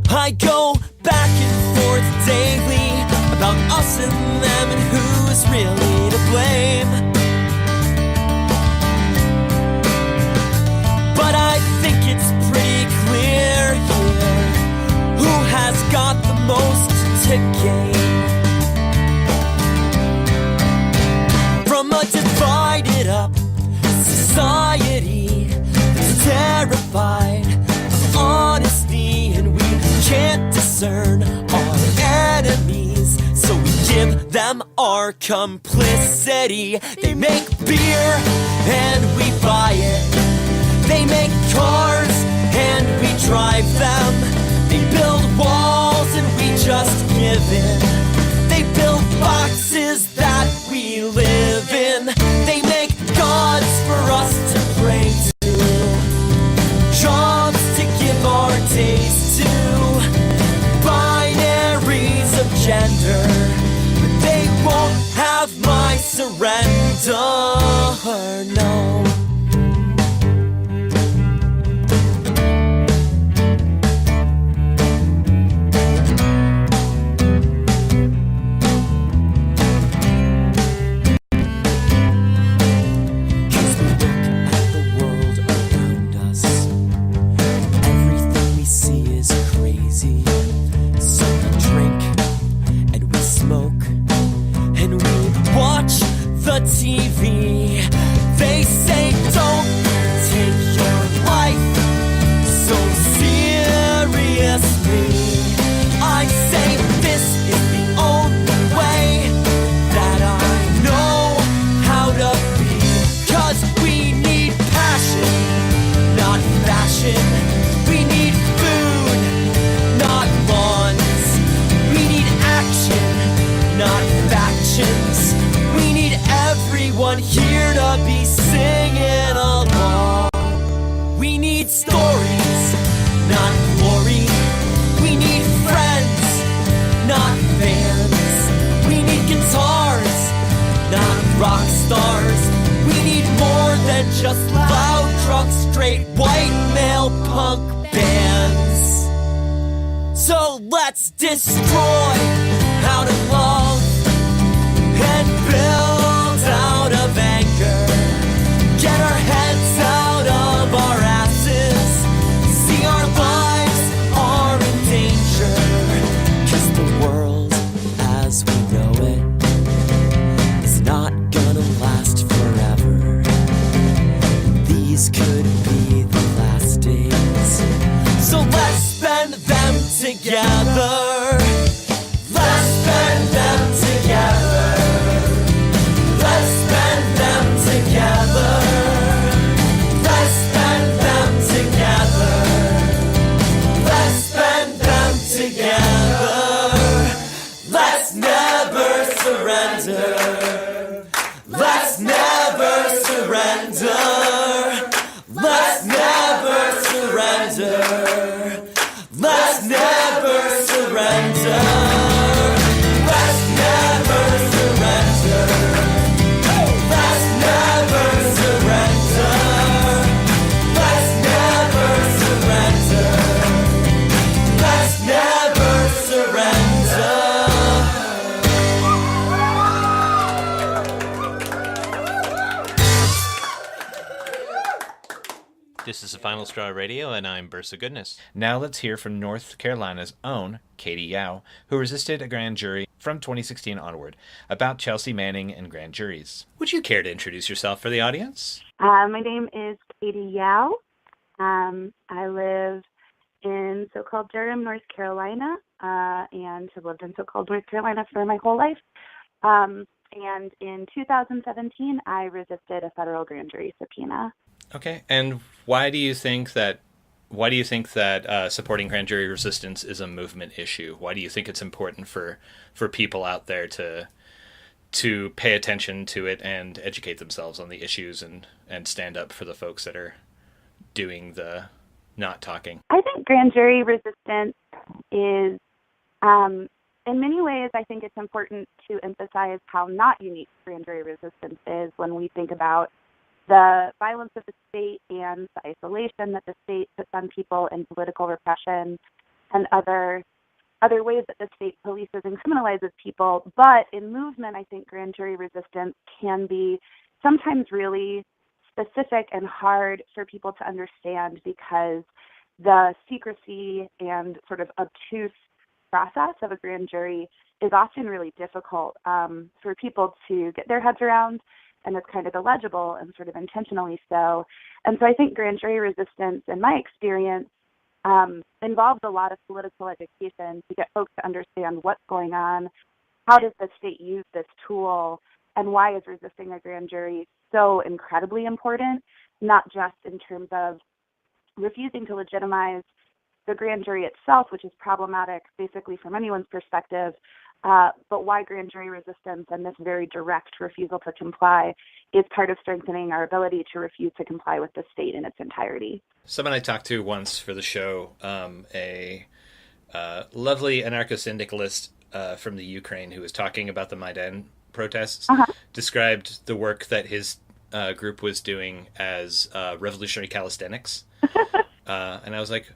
I go back and forth daily about us and them and who's really to blame. But I think it's pretty clear here who has got the most to gain from a divided up society that's terrified of honesty, and we can't discern our enemies, so we give them our complicity. They make beer and we buy it. They make cars and we drive them. They build walls and we just give in. They build boxes that we live in. They make gods for us to pray to, jobs to give our days to, binaries of gender, but they won't have my surrender, no. TV, they say don't take your life so seriously. I say this is the only way that I know how to be, 'cause we need passion, not fashion. We need food, not lawns. We need action, not factions. We need everyone here to be singing along. We need stories, not glory. We need friends, not fans. We need guitars, not rock stars. We need more than just loud, drunk, straight, white, male punk bands. So let's destroy out of love and build out of anger. Get our heads out of our asses. See our lives are in danger. 'Cause the world as we know it is not gonna last forever. These could be the last days. So let's spend them together. Let's spend them together. This is the Final Straw Radio, and I'm Bursa Goodness. Now let's hear from North Carolina's own Katie Yao, who resisted a grand jury from 2016 onward, about Chelsea Manning and grand juries. Would you care to introduce yourself for the audience? My name is Katie Yao. I live in so-called Durham, North Carolina, and have lived in so-called North Carolina for my whole life. And in 2017, I resisted a federal grand jury subpoena. Okay, and why do you think that supporting grand jury resistance is a movement issue? Why do you think it's important for people out there to pay attention to it and educate themselves on the issues and stand up for the folks that are doing the not talking? I think grand jury resistance is, in many ways, I think it's important to emphasize how not unique grand jury resistance is when we think about the violence of the state and the isolation that the state puts on people in political repression and other ways that the state polices and criminalizes people. But in movement, I think grand jury resistance can be sometimes really specific and hard for people to understand because the secrecy and sort of obtuse process of a grand jury is often really difficult for people to get their heads around, and it's kind of illegible and sort of intentionally so. And so I think grand jury resistance, in my experience, involves a lot of political education to get folks to understand what's going on, how does the state use this tool, and why is resisting a grand jury so incredibly important, not just in terms of refusing to legitimize the grand jury itself, which is problematic basically from anyone's perspective, but why grand jury resistance and this very direct refusal to comply is part of strengthening our ability to refuse to comply with the state in its entirety. Someone I talked to once for the show, a lovely anarcho-syndicalist from the Ukraine who was talking about the Maidan protests, described the work that his group was doing as revolutionary calisthenics. And I was like,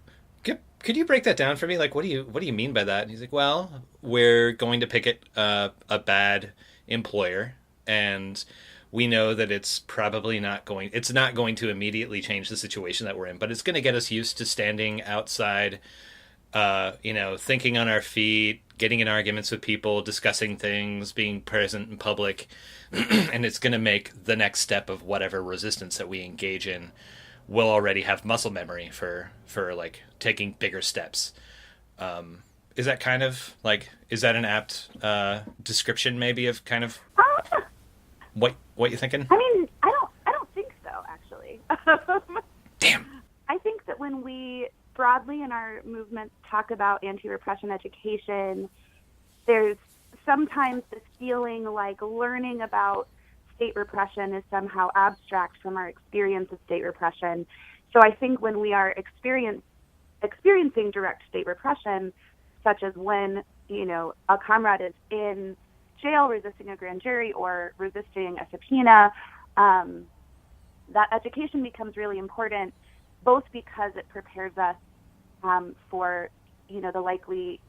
could you break that down for me? Like, what do you mean by that? And he's like, well, we're going to picket a bad employer, and we know that it's probably not going to immediately change the situation that we're in, but it's going to get us used to standing outside, thinking on our feet, getting in arguments with people, discussing things, being present in public, and it's going to make the next step of whatever resistance that we engage in. We'll already have muscle memory for like taking bigger steps. Is that kind of like, is that an apt description maybe of kind of what you're thinking? I mean, I don't think so, actually. Damn. I think that when we broadly in our movement talk about anti-repression education, there's sometimes this feeling like learning about state repression is somehow abstract from our experience of state repression. So I think when we are experiencing direct state repression, such as when, a comrade is in jail resisting a grand jury or resisting a subpoena, that education becomes really important, both because it prepares us for, the likely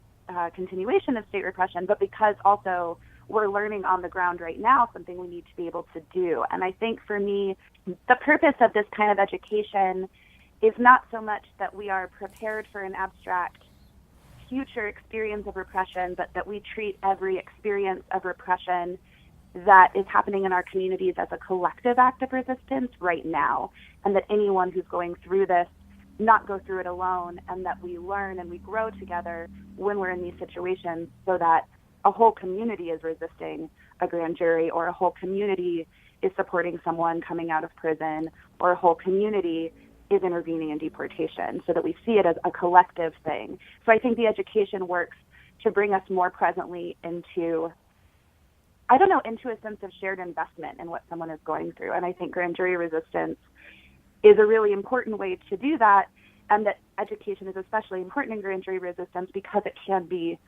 continuation of state repression, but because also we're learning on the ground right now something we need to be able to do. And I think for me, the purpose of this kind of education is not so much that we are prepared for an abstract future experience of repression, but that we treat every experience of repression that is happening in our communities as a collective act of resistance right now, and that anyone who's going through this not go through it alone, and that we learn and we grow together when we're in these situations, so that a whole community is resisting a grand jury, or a whole community is supporting someone coming out of prison, or a whole community is intervening in deportation, so that we see it as a collective thing. So I think the education works to bring us more presently into a sense of shared investment in what someone is going through. And I think grand jury resistance is a really important way to do that, and that education is especially important in grand jury resistance because it can be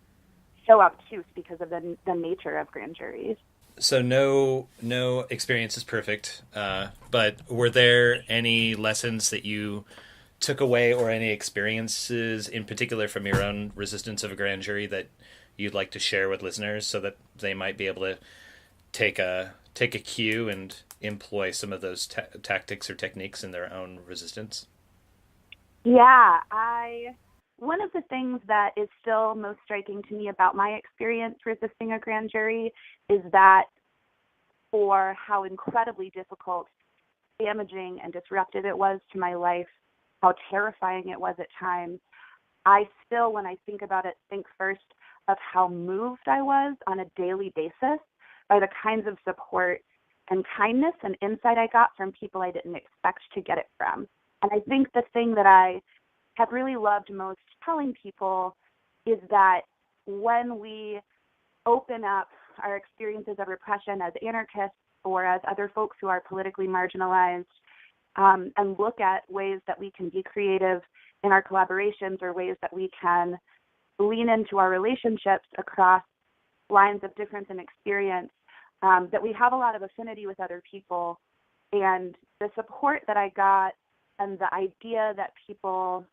so obtuse because of the nature of grand juries. So no experience is perfect, but were there any lessons that you took away, or any experiences in particular from your own resistance of a grand jury that you'd like to share with listeners so that they might be able to take a cue and employ some of those tactics or techniques in their own resistance? Yeah, one of the things that is still most striking to me about my experience resisting a grand jury is that for how incredibly difficult, damaging, and disruptive it was to my life, how terrifying it was at times, I still, when I think about it, think first of how moved I was on a daily basis by the kinds of support and kindness and insight I got from people I didn't expect to get it from. And I think the thing that I have really loved most telling people is that when we open up our experiences of repression as anarchists or as other folks who are politically marginalized, and look at ways that we can be creative in our collaborations or ways that we can lean into our relationships across lines of difference and experience, that we have a lot of affinity with other people. And the support that I got and the idea that people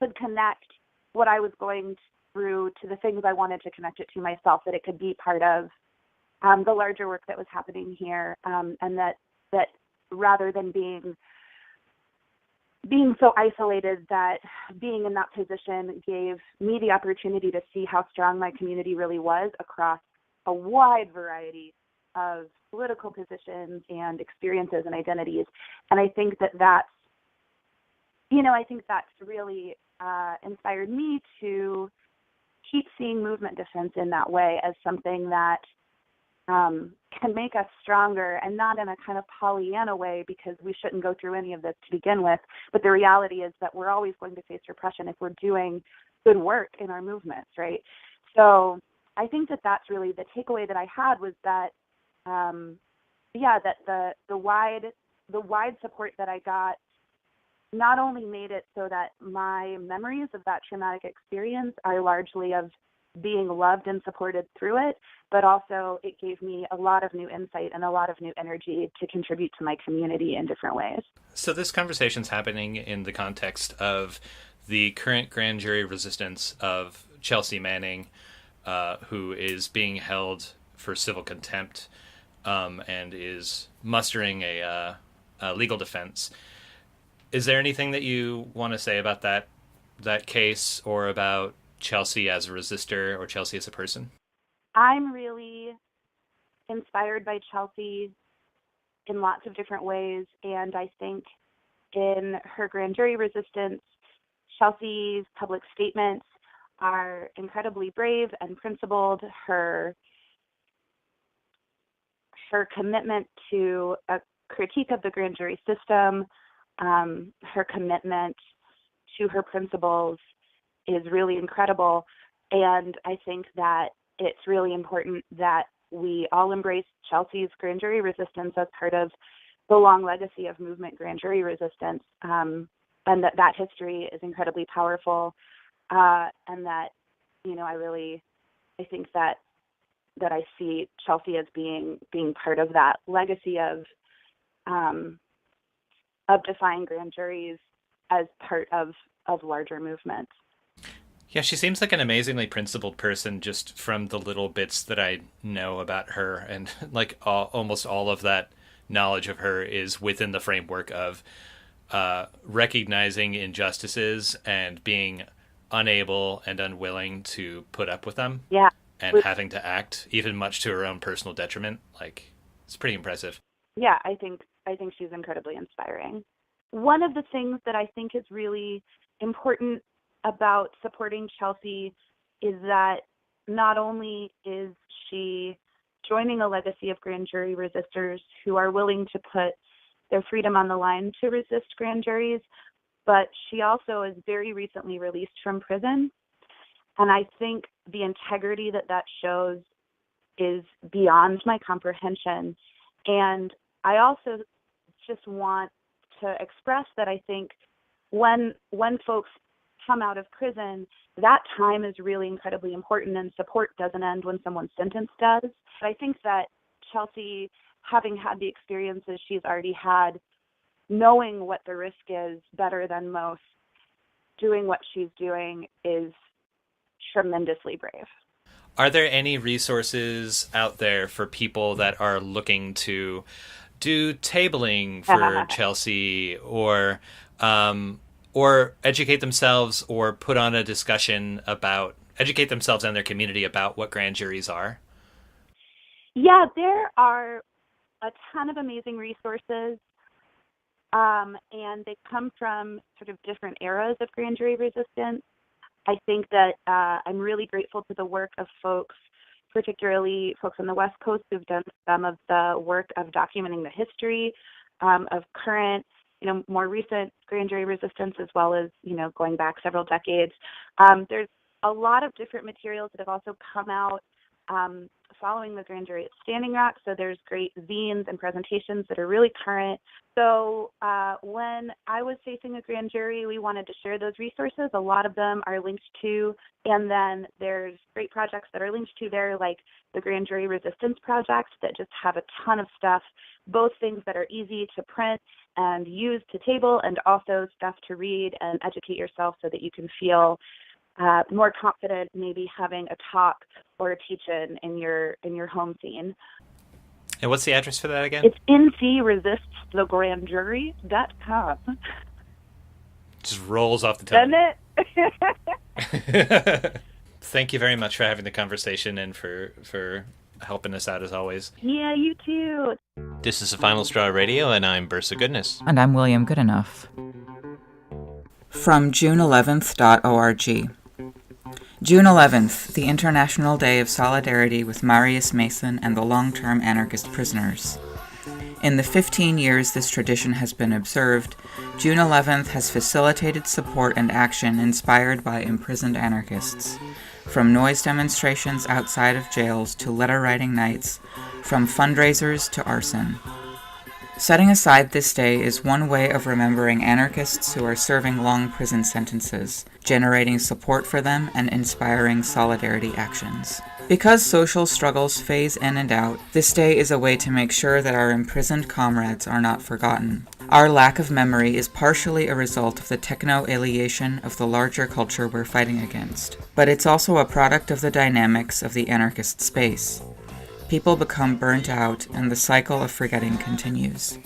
could connect what I was going through to the things I wanted to connect it to myself, that it could be part of the larger work that was happening here, and that rather than being so isolated, that being in that position gave me the opportunity to see how strong my community really was across a wide variety of political positions and experiences and identities. And I think that's really inspired me to keep seeing movement defense in that way as something that can make us stronger, and not in a kind of Pollyanna way, because we shouldn't go through any of this to begin with. But the reality is that we're always going to face repression if we're doing good work in our movements, right? So I think that's really the takeaway that I had, was that, that the wide support that I got not only made it so that my memories of that traumatic experience are largely of being loved and supported through it, but also it gave me a lot of new insight and a lot of new energy to contribute to my community in different ways. So this conversation's happening in the context of the current grand jury resistance of Chelsea Manning, who is being held for civil contempt, and is mustering a legal defense. Is there anything that you want to say about that case, or about Chelsea as a resistor, or Chelsea as a person? I'm really inspired by Chelsea in lots of different ways, and I think in her grand jury resistance, Chelsea's public statements are incredibly brave and principled. Her commitment to a critique of the grand jury system, her commitment to her principles is really incredible. And I think that it's really important that we all embrace Chelsea's grand jury resistance as part of the long legacy of movement grand jury resistance, and that history is incredibly powerful, and that, I think that I see Chelsea as being part of that legacy of defying grand juries as part of larger movements. Yeah, she seems like an amazingly principled person, just from the little bits that I know about her, and almost all of that knowledge of her is within the framework of recognizing injustices and being unable and unwilling to put up with them. Yeah. And having to act, even much to her own personal detriment. It's pretty impressive. Yeah, I think she's incredibly inspiring. One of the things that I think is really important about supporting Chelsea is that not only is she joining a legacy of grand jury resistors who are willing to put their freedom on the line to resist grand juries, but she also is very recently released from prison. And I think the integrity that shows is beyond my comprehension. And I also just want to express that I think when folks come out of prison, that time is really incredibly important, and support doesn't end when someone's sentence does. But I think that Chelsea, having had the experiences she's already had, knowing what the risk is better than most, doing what she's doing is tremendously brave. Are there any resources out there for people that are looking to do tabling for Chelsea, or or educate themselves or put on a discussion about, educate themselves and their community about what grand juries are? Yeah, there are a ton of amazing resources, and they come from sort of different eras of grand jury resistance. I think that I'm really grateful to the work of folks, particularly folks on the West Coast who've done some of the work of documenting the history of current, more recent grand jury resistance, as well as, going back several decades. There's a lot of different materials that have also come out following the grand jury at Standing Rock. So there's great zines and presentations that are really current. So when I was facing a grand jury, we wanted to share those resources. A lot of them are linked to, and then there's great projects that are linked to there, like the Grand Jury Resistance Project, that just have a ton of stuff, both things that are easy to print and use to table, and also stuff to read and educate yourself so that you can feel more confident maybe having a talk or a teach-in in your home scene. And what's the address for that again? It's ncresiststhegrandjury.com. Just rolls off the tongue. Doesn't it? Thank you very much for having the conversation and for helping us out as always. Yeah, you too. This is the Final Straw Radio, and I'm Bursa Goodness. And I'm William Goodenough. From June11th.org. June 11th, the International Day of Solidarity with Marius Mason and the long-term anarchist prisoners. In the 15 years this tradition has been observed, June 11th has facilitated support and action inspired by imprisoned anarchists. From noise demonstrations outside of jails to letter-writing nights, from fundraisers to arson. Setting aside this day is one way of remembering anarchists who are serving long prison sentences, generating support for them and inspiring solidarity actions. Because social struggles phase in and out, this day is a way to make sure that our imprisoned comrades are not forgotten. Our lack of memory is partially a result of the techno-alienation of the larger culture we're fighting against, but it's also a product of the dynamics of the anarchist space. People become burnt out, and the cycle of forgetting continues.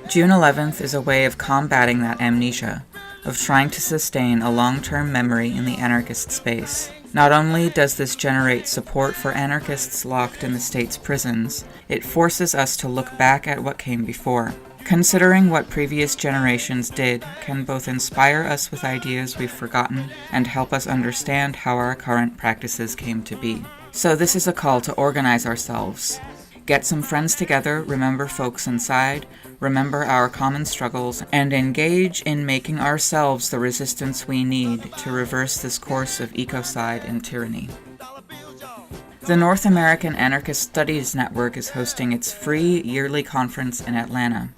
June 11th is a way of combating that amnesia, of trying to sustain a long-term memory in the anarchist space. Not only does this generate support for anarchists locked in the state's prisons, it forces us to look back at what came before. Considering what previous generations did can both inspire us with ideas we've forgotten and help us understand how our current practices came to be. So this is a call to organize ourselves. Get some friends together, remember folks inside, remember our common struggles, and engage in making ourselves the resistance we need to reverse this course of ecocide and tyranny. The North American Anarchist Studies Network is hosting its free yearly conference in Atlanta.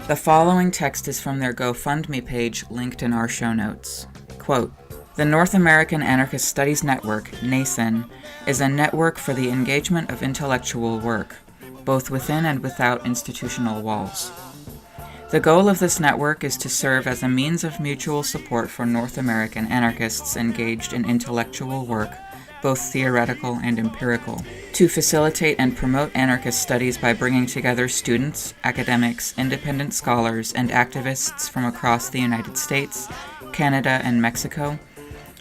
The following text is from their GoFundMe page linked in our show notes. Quote, "The North American Anarchist Studies Network, NASN, is a network for the engagement of intellectual work, both within and without institutional walls. The goal of this network is to serve as a means of mutual support for North American anarchists engaged in intellectual work, both theoretical and empirical, to facilitate and promote anarchist studies by bringing together students, academics, independent scholars, and activists from across the United States, Canada, and Mexico,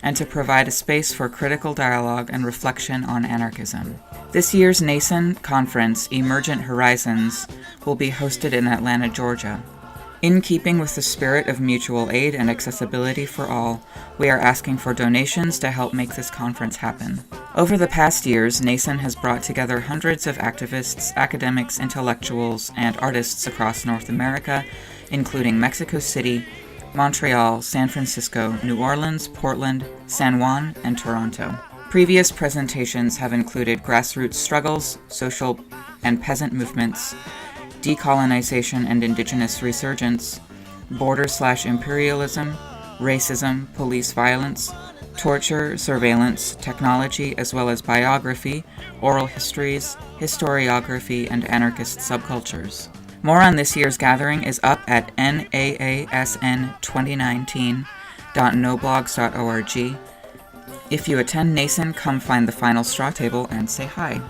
and to provide a space for critical dialogue and reflection on anarchism. This year's NASN conference, Emergent Horizons, will be hosted in Atlanta, Georgia. In keeping with the spirit of mutual aid and accessibility for all, we are asking for donations to help make this conference happen. Over the past years, NASN has brought together hundreds of activists, academics, intellectuals, and artists across North America, including Mexico City, Montreal, San Francisco, New Orleans, Portland, San Juan, and Toronto. Previous presentations have included grassroots struggles, social and peasant movements, decolonization and indigenous resurgence, border/imperialism, racism, police violence, torture, surveillance, technology, as well as biography, oral histories, historiography, and anarchist subcultures. More on this year's gathering is up at naasn2019.noblogs.org. If you attend NASN, come find the Final Straw table and say hi.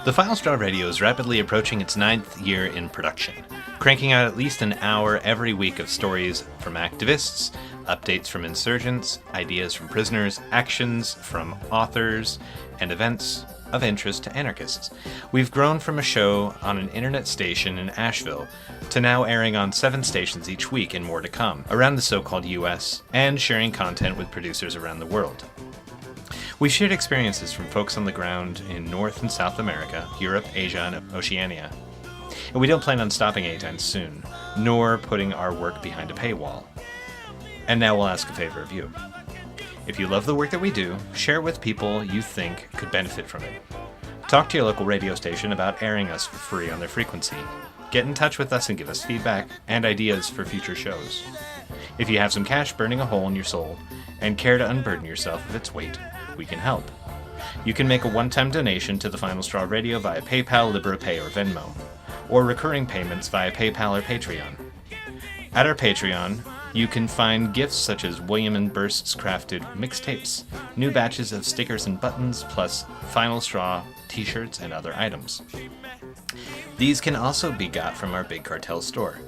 The Final Straw Radio is rapidly approaching its 9th year in production. cranking out at least an hour every week of stories from activists, updates from insurgents, ideas from prisoners, actions from authors, and events of interest to anarchists. We've grown from a show on an internet station in Asheville to now airing on 7 stations each week and more to come around the so-called US, and sharing content with producers around the world. We've shared experiences from folks on the ground in North and South America, Europe, Asia, and Oceania. And we don't plan on stopping anytime soon, nor putting our work behind a paywall. And now we'll ask a favor of you. If you love the work that we do, share it with people you think could benefit from it. Talk to your local radio station about airing us for free on their frequency. Get in touch with us and give us feedback and ideas for future shows. If you have some cash burning a hole in your soul and care to unburden yourself of its weight, we can help. You can make a one-time donation to the Final Straw Radio via PayPal, LiberaPay, or Venmo, or recurring payments via PayPal or Patreon. At our Patreon, you can find gifts such as William and Burst's crafted mixtapes, new batches of stickers and buttons, plus Final Straw t-shirts and other items. These can also be got from our Big Cartel store.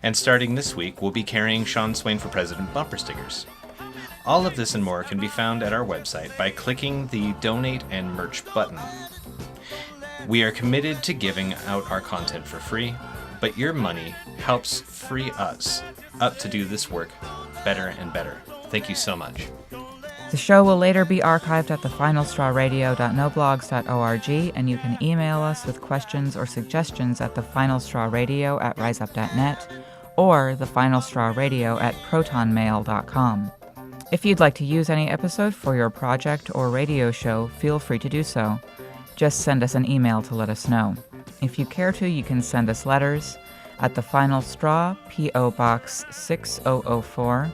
And starting this week, we'll be carrying Sean Swain for President bumper stickers. All of this and more can be found at our website by clicking the Donate and Merch button. We are committed to giving out our content for free, but your money helps free us up to do this work better and better. Thank you so much. The show will later be archived at thefinalstrawradio.noblogs.org, and you can email us with questions or suggestions at thefinalstrawradio@riseup.net or thefinalstrawradio@protonmail.com. If you'd like to use any episode for your project or radio show, feel free to do so. Just send us an email to let us know. If you care to, you can send us letters at The Final Straw, P.O. Box 6004,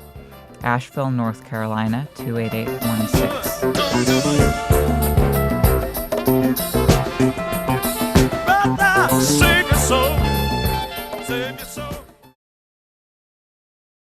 Asheville, North Carolina, 28816.